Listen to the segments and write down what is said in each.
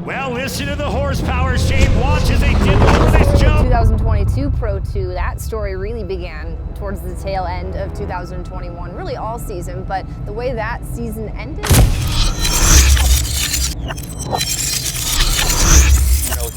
Well, listen to the horsepower. Shane watch as they did this jump. 2022 Pro 2, that story really began towards the tail end of 2021, really all season, but the way that season ended.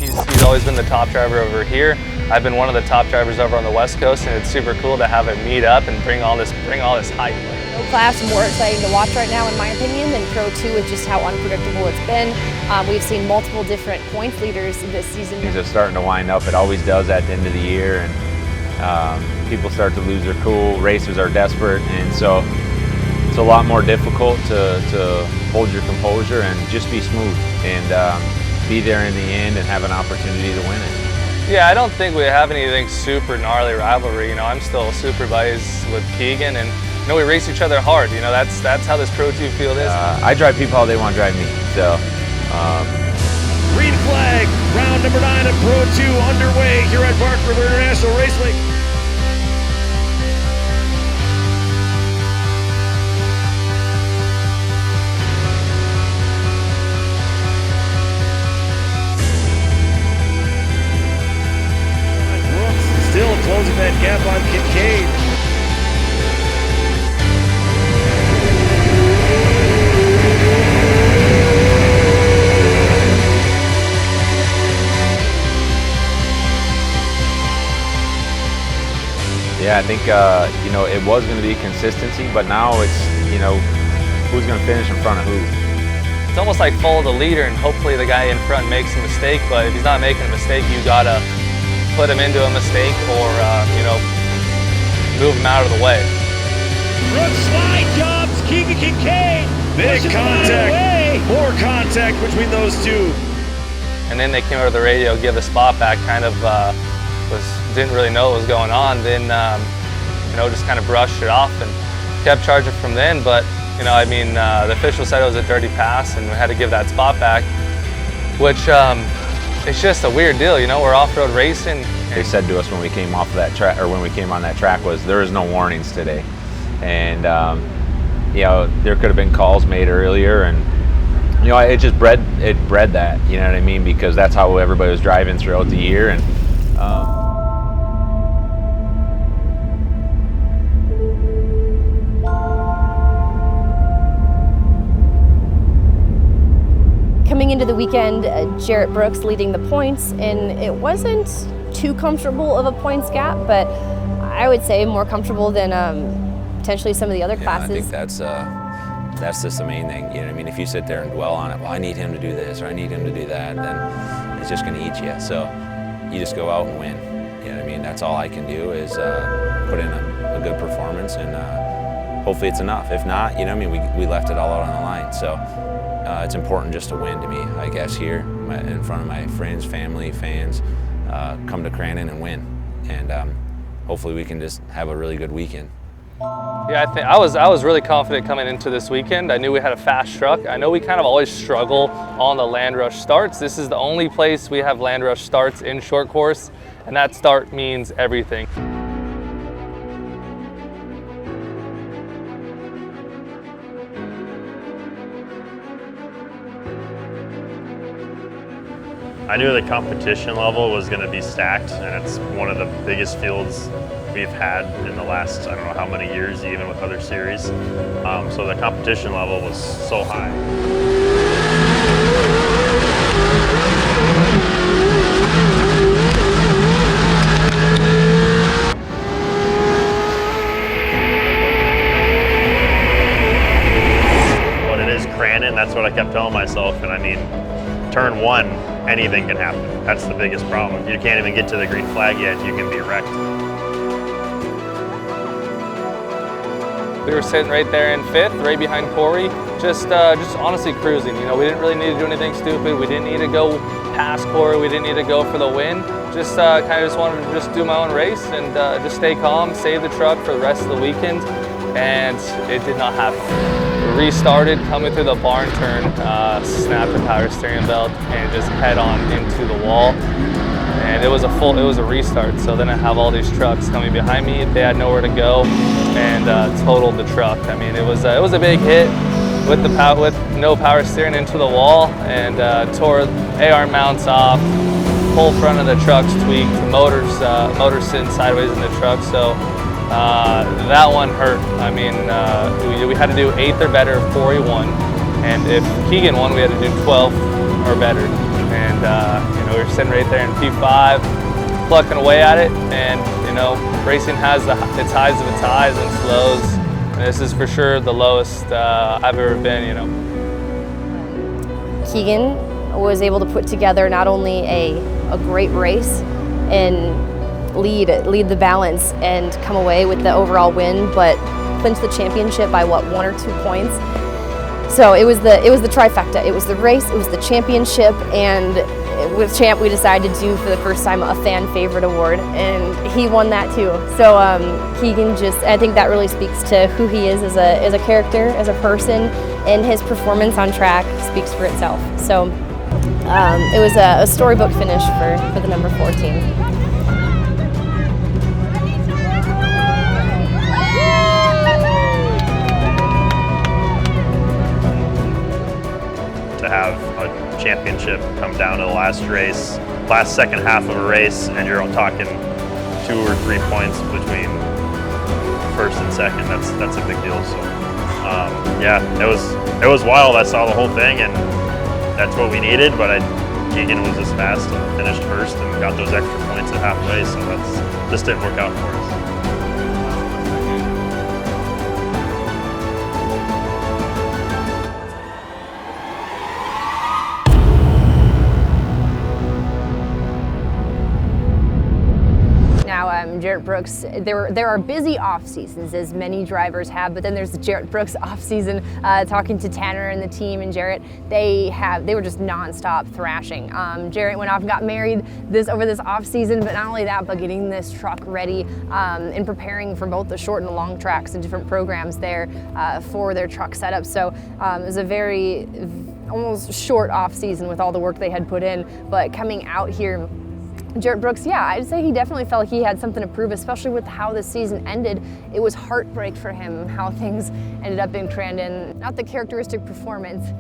You know, he's always been the top driver over here. I've been one of the top drivers over on the West Coast, and it's super cool to have it meet up and bring all this hype. No class more exciting to watch right now, in my opinion, than Pro 2 with just how unpredictable it's been. We've seen multiple different points leaders this season. Things are starting to wind up. It always does at the end of the year, and people start to lose their cool. Racers are desperate, and so it's a lot more difficult to hold your composure and just be smooth and be there in the end and have an opportunity to win it. Yeah, I don't think we have anything super gnarly rivalry. You know, I'm still super buddies with Keegan, and you know, we race each other hard. You know, that's how this Pro 2 field is. I drive people how they want to drive me. So. Green flag, round number 9 of Pro 2 underway here at Bark River International Raceway. Brooks still closing that gap on Kincaid. Yeah, I think you know, it was going to be consistency, but now it's, you know, who's going to finish in front of who. It's almost like follow the leader, and hopefully the guy in front makes a mistake. But if he's not making a mistake, you gotta put him into a mistake, or you know, move him out of the way. Brooks slide jumps, Keegan Kincaid. Big contact, more contact between those two. And then they came over the radio, give the spot back, kind of didn't really know what was going on. Then you know, just kind of brushed it off and kept charging from then. But you know, I mean, the official said it was a dirty pass, and we had to give that spot back, which it's just a weird deal. You know, we're off-road racing. They said to us when we came off of that track, or when we came on that track, was there is no warnings today, and you know, there could have been calls made earlier, and you know, it just bred that. You know what I mean? Because that's how everybody was driving throughout the year, and. Coming into the weekend, Jarrett Brooks leading the points, and it wasn't too comfortable of a points gap, but I would say more comfortable than potentially some of the other classes. I think that's just the main thing. You know what I mean? If you sit there and dwell on it, well, I need him to do this or I need him to do that, then it's just going to eat you. So you just go out and win. You know what I mean? That's all I can do is put in a good performance, and hopefully it's enough. If not, you know what I mean? We left it all out on the line. So. It's important just to win to me, I guess, here in front of my friends, family, fans, come to Crandon and win. And hopefully we can just have a really good weekend. Yeah, I was really confident coming into this weekend. I knew we had a fast truck. I know we kind of always struggle on the land rush starts. This is the only place we have land rush starts in short course, and that start means everything. I knew the competition level was going to be stacked, and it's one of the biggest fields we've had in the last, I don't know how many years, even with other series. So the competition level was so high. But it is Crandon, that's what I kept telling myself, and I mean, turn 1, anything can happen. That's the biggest problem. You can't even get to the green flag yet, you can be wrecked. We were sitting right there in 5th, right behind Corey, just honestly cruising. You know, we didn't really need to do anything stupid. We didn't need to go past Corey. We didn't need to go for the win. Just kind of just wanted to just do my own race and just stay calm, save the truck for the rest of the weekend, and it did not happen. We restarted, coming through the barn turn, snapped the power steering belt, and just head on into the wall. And it was a restart. So then I have all these trucks coming behind me. They had nowhere to go, and totaled the truck. I mean, it was a big hit. with no power steering into the wall, and tore AR mounts off. Whole front of the truck's tweaked. The motor's sitting sideways in the truck, so that one hurt. I mean, we had to do 8th or better for E.1, and if Keegan won, we had to do 12th or better. And you know, we were sitting right there in P5, plucking away at it, and you know, racing has its highs of its highs and its lows. And this is for sure the lowest I've ever been. You know. Keegan was able to put together not only a great race and lead the balance and come away with the overall win, but clinch the championship by what, 1 or 2 points. So it was the trifecta. It was the race, it was the championship, and with champ we decided to do for the first time a fan favorite award, and he won that too. So Keegan I think that really speaks to who he is as a character, as a person, and his performance on track speaks for itself. So it was a storybook finish for the number 4 team. To have a championship come down to the last race, last second half of a race, and you're talking 2 or 3 points between first and second. That's a big deal. So yeah, it was wild. I saw the whole thing, and that's what we needed. But Keegan was just fast and finished first and got those extra points at halfway. So this didn't work out for us. Jarrett Brooks, there are busy off seasons, as many drivers have, but then there's the Jarrett Brooks off season. Talking to Tanner and the team and Jarrett, they were just nonstop thrashing. Jarrett went off and got married over this off season, but not only that, but getting this truck ready and preparing for both the short and the long tracks and different programs there for their truck setup. So it was a very almost short off season with all the work they had put in, but coming out here, Jarrett Brooks, yeah, I'd say he definitely felt he had something to prove, especially with how the season ended. It was heartbreak for him, how things ended up in Crandon. Not the characteristic performance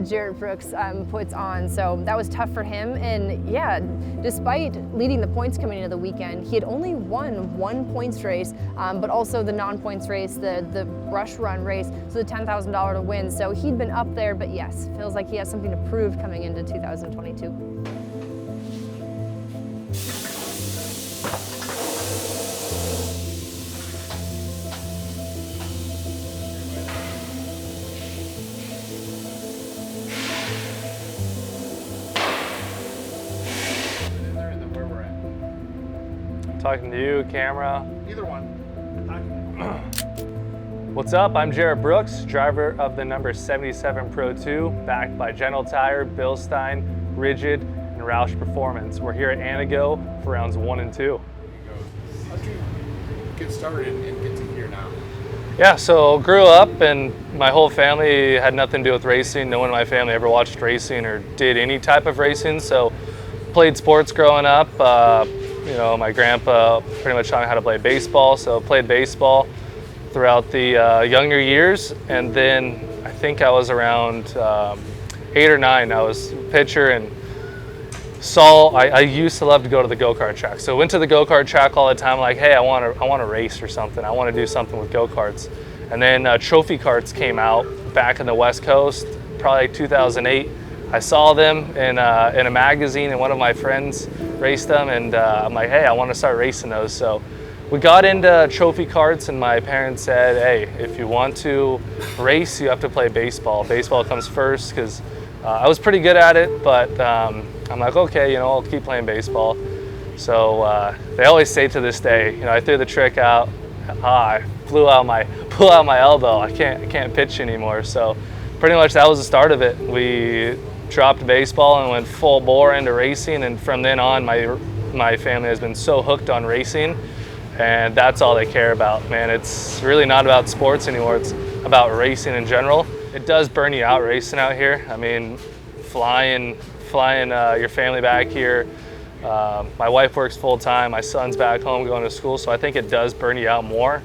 Jarrett Brooks puts on, so that was tough for him. And yeah, despite leading the points coming into the weekend, he had only won 1 points race, but also the non-points race, the rush run race, so the $10,000 to win. So he'd been up there, but yes, feels like he has something to prove coming into 2022. Talking to you, camera. Either one. What's up? I'm Jarrett Brooks, driver of the number 77 Pro 2, backed by General Tire, Bill Stein, Rigid, and Roush Performance. We're here at Antigo for rounds 1 and 2. How'd you get started and get to here now? Yeah, so grew up and my whole family had nothing to do with racing. No one in my family ever watched racing or did any type of racing, so played sports growing up. You know, my grandpa pretty much taught me how to play baseball, so played baseball throughout the younger years. And then I think I was around 8 or 9. I was a pitcher and I used to love to go to the go-kart track. So went to the go-kart track all the time, like, hey, I want to race or something. I want to do something with go-karts. And then trophy carts came out back in the West Coast, probably 2008. I saw them in a magazine, and one of my friends raced them, and I'm like, hey, I want to start racing those. So we got into trophy carts, and my parents said, hey, if you want to race, you have to play baseball. Baseball comes first, because I was pretty good at it, but I'm like, okay, you know, I'll keep playing baseball. So they always say to this day, you know, I threw the trick out, I blew out my elbow. I can't pitch anymore. So pretty much that was the start of it. We dropped baseball and went full bore into racing, and from then on my family has been so hooked on racing, and that's all they care about, man. It's really not about sports anymore, it's about racing in general. It does burn you out racing out here. I mean, flying your family back here. My wife works full time, my son's back home going to school, so I think it does burn you out more.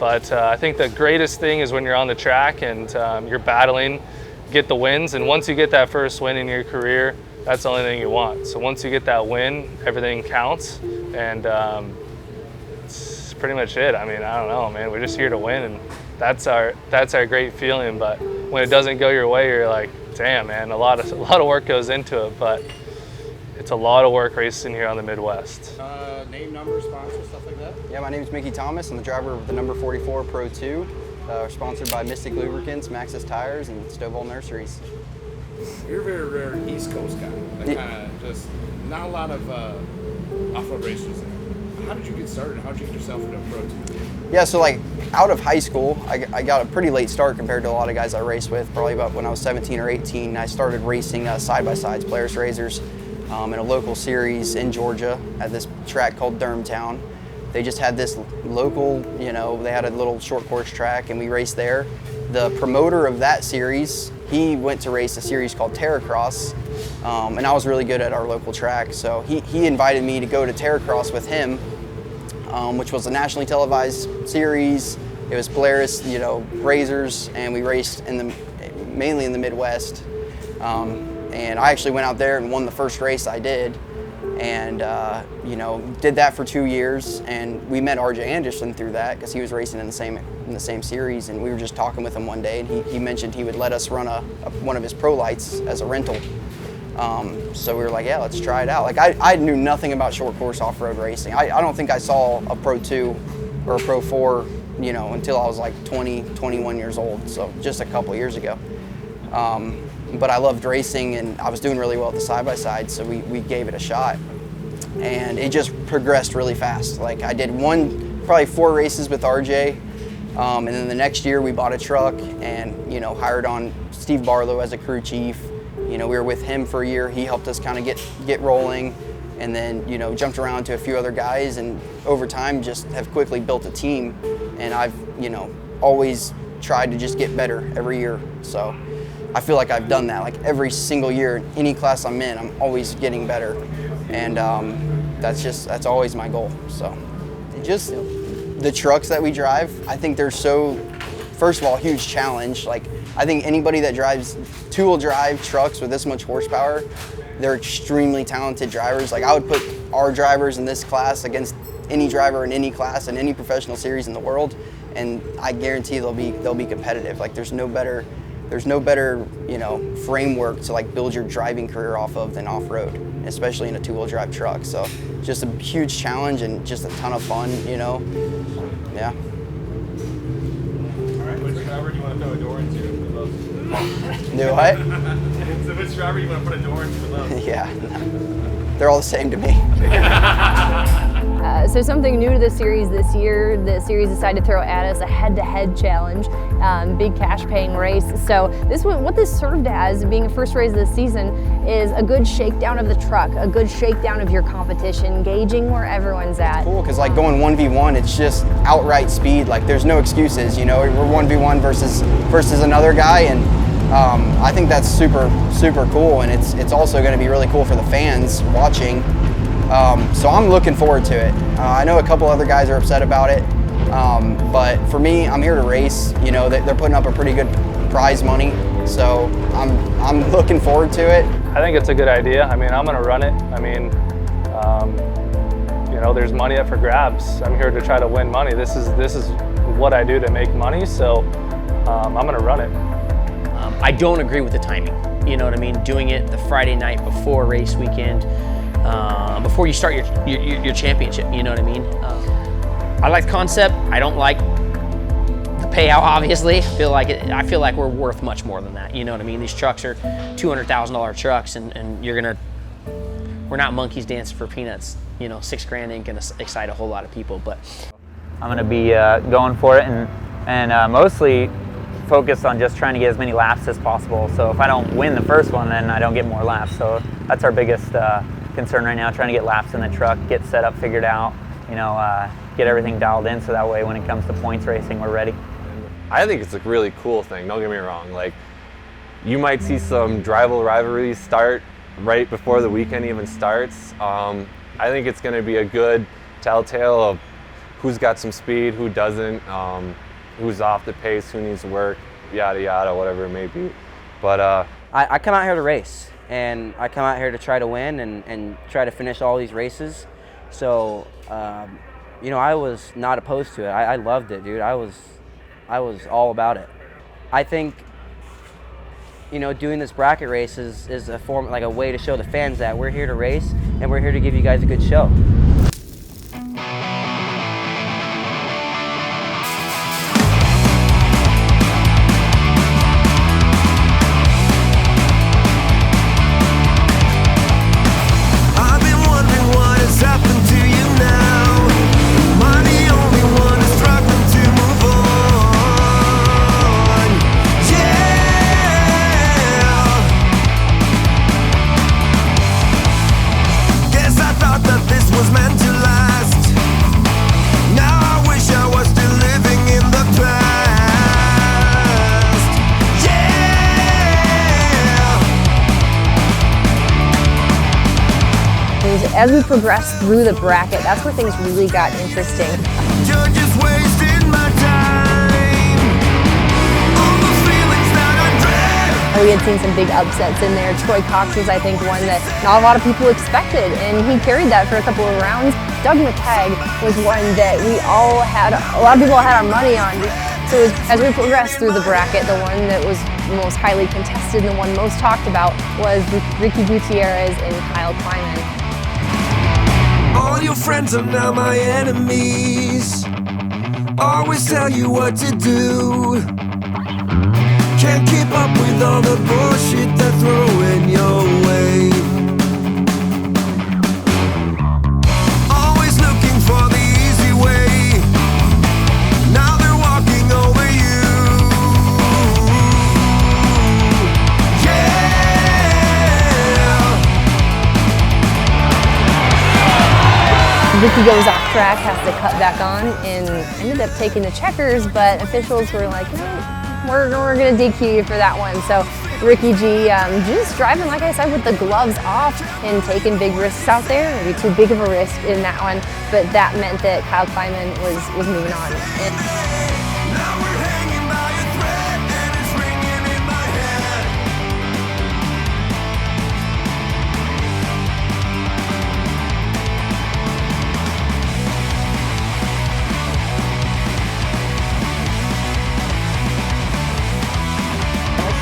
But I think the greatest thing is when you're on the track and you're battling, get the wins. And once you get that first win in your career, that's the only thing you want. So once you get that win, everything counts. And it's pretty much it. I mean, I don't know, man. We're just here to win, and that's our great feeling. But when it doesn't go your way, you're like, damn, man, a lot of work goes into it. But it's a lot of work racing here on the Midwest. Name, number, sponsor, stuff like that? Yeah, my name is Mickey Thomas. I'm the driver of the number 44 Pro 2. We're sponsored by Mystic Lubricants, Maxxis Tires, and Stovall Nurseries. You're a very rare East Coast guy. That kind of just, not a lot of off-road racers there. How did you get started? How did you get yourself into Pro 2? Yeah, so like out of high school, I got a pretty late start compared to a lot of guys I raced with. Probably about when I was 17 or 18, I started racing side-by-sides, Polaris Razors, in a local series in Georgia at this track called Durhamtown. They just had this local, they had a little short course track, and we raced there. The promoter of that series, he went to race a series called Terracross, and I was really good at our local track, so he invited me to go to Terracross with him, which was a nationally televised series. It was Polaris, Razors, and we raced mainly in the Midwest. And I actually went out there and won the first race I did, and did that for 2 years. And we met RJ Anderson through that because he was racing in the same series. And we were just talking with him one day, and he mentioned he would let us run one of his Pro Lights as a rental. So we were like, yeah, let's try it out. Like I knew nothing about short course off-road racing. I don't think I saw a Pro 2 or a Pro 4, until I was like 20, 21 years old. So just a couple years ago. But I loved racing, and I was doing really well at the side-by-side, so we gave it a shot. And it just progressed really fast. Like I did probably 4 races with RJ, and then the next year we bought a truck and, hired on Steve Barlow as a crew chief. We were with him for a year. He helped us kind of get rolling, and then, jumped around to a few other guys, and over time just have quickly built a team. And I've, always tried to just get better every year. So I feel like I've done that. Like every single year, any class I'm in, I'm always getting better. And that's always my goal. So just the trucks that we drive, I think they're first of all, a huge challenge. Like I think anybody that drives 2-wheel drive trucks with this much horsepower, they're extremely talented drivers. Like I would put our drivers in this class against any driver in any class in any professional series in the world, and I guarantee they'll be competitive. Like there's no better framework to like build your driving career off of than off-road, especially in a 2-wheel drive truck. So just a huge challenge and just a ton of fun, Yeah. All right, which driver do you want to throw a door into the most? Do what? So which driver do you want to put a door into the most? Yeah, they're all the same to me. So something new to the series this year, the series decided to throw at us a head-to-head challenge, big cash-paying race. So what this served as, being a first race of the season, is a good shakedown of the truck, a good shakedown of your competition, gauging where everyone's at. It's cool, because like going 1v1, it's just outright speed. Like there's no excuses, We're 1v1 versus another guy, and I think that's super, super cool, and it's also going to be really cool for the fans watching. So I'm looking forward to it. I know a couple other guys are upset about it, but for me, I'm here to race. They're putting up a pretty good prize money, so I'm looking forward to it. I think it's a good idea. I mean, I'm going to run it. I mean, there's money up for grabs. I'm here to try to win money. This is what I do to make money, so I'm going to run it. I don't agree with the timing. You know what I mean? Doing it the Friday night before race weekend. Before you start your championship, you know what I mean? I like the concept. I don't like the payout, obviously. I feel like we're worth much more than that, you know what I mean? These trucks are $200,000 trucks, and we're not monkeys dancing for peanuts. $6,000 ain't gonna excite a whole lot of people, but. I'm gonna be going for it and mostly focused on just trying to get as many laps as possible. So if I don't win the first one, then I don't get more laps. So that's our biggest concern right now, trying to get laps in the truck, get set up, figured out, get everything dialed in so that way when it comes to points racing, we're ready. I think it's a really cool thing, don't get me wrong. Like, you might see some rivalries start right before the weekend even starts. I think it's going to be a good telltale of who's got some speed, who doesn't, who's off the pace, who needs work, yada yada, whatever it may be. But I come out here to race, and I come out here to try to win and try to finish all these races. So, you know, I was not opposed to it. I loved it, dude. I was all about it. I think, you know, doing this bracket race is a form, like a way to show the fans that we're here to race and we're here to give you guys a good show. As we progressed through the bracket, that's where things really got interesting. We had seen some big upsets in there. Troy Cox was, I think, one that not a lot of people expected, and he carried that for a couple of rounds. Doug McKegg was one that a lot of people had our money on. So as we progressed through the bracket, the one that was most highly contested and the one most talked about was Ricky Gutierrez and Kyle Kleiman. All your friends are now my enemies. Always tell you what to do. Can't keep up with all the bullshit they're throwing your way. Always looking for the easy way. Now they're walking over you. Ricky goes off track, has to cut back on, and ended up taking the checkers, but officials were like, no, we're going to DQ you for that one. So Ricky G just driving, like I said, with the gloves off and taking big risks out there. Maybe too big of a risk in that one, but that meant that Kyle Kleiman was moving on.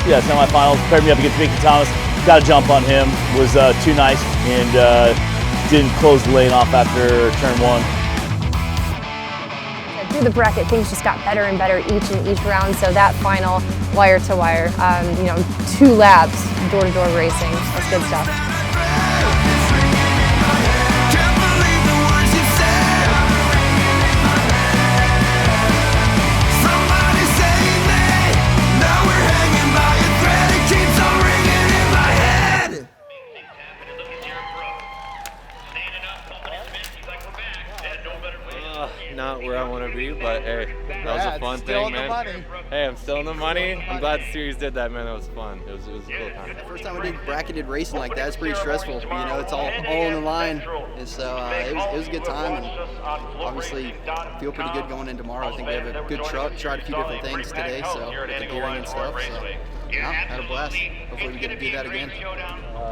Yeah, semifinals, paired me up against Mickey Thomas. Got a jump on him, was too nice, and didn't close the lane off after turn one. Through the bracket, things just got better and better each round, so that final wire to wire, you know, 2 laps, door-to-door racing, that's good stuff. Not where I want to be, but hey, that was a fun thing, man. Hey, I'm still in the money. I'm glad the series did that, man. That was fun. It was a cool time. First time we did bracketed racing like that, it's pretty stressful. You know, it's all on the line, and so it was a good time, and obviously feel pretty good going in tomorrow. I think we have a good truck. Tried a few different things today, so with the gearing and stuff. So yeah, had a blast. Hopefully we get to do that again.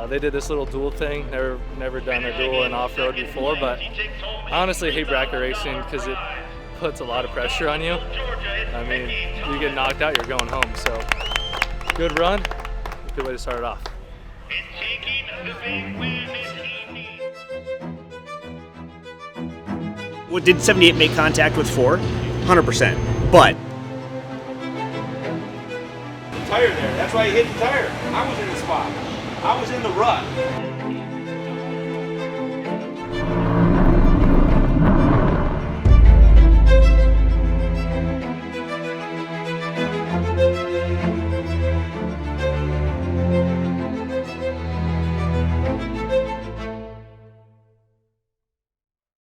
They did this little duel thing. Never done a duel in off-road before, but I honestly hate bracket racing because it puts a lot of pressure on you. I mean, you get knocked out, you're going home. So, good run, good way to start it off. Well, did 78 make contact with 4? 100%. But tire there. That's why he hit the tire. I was in the spot. I was in the rut.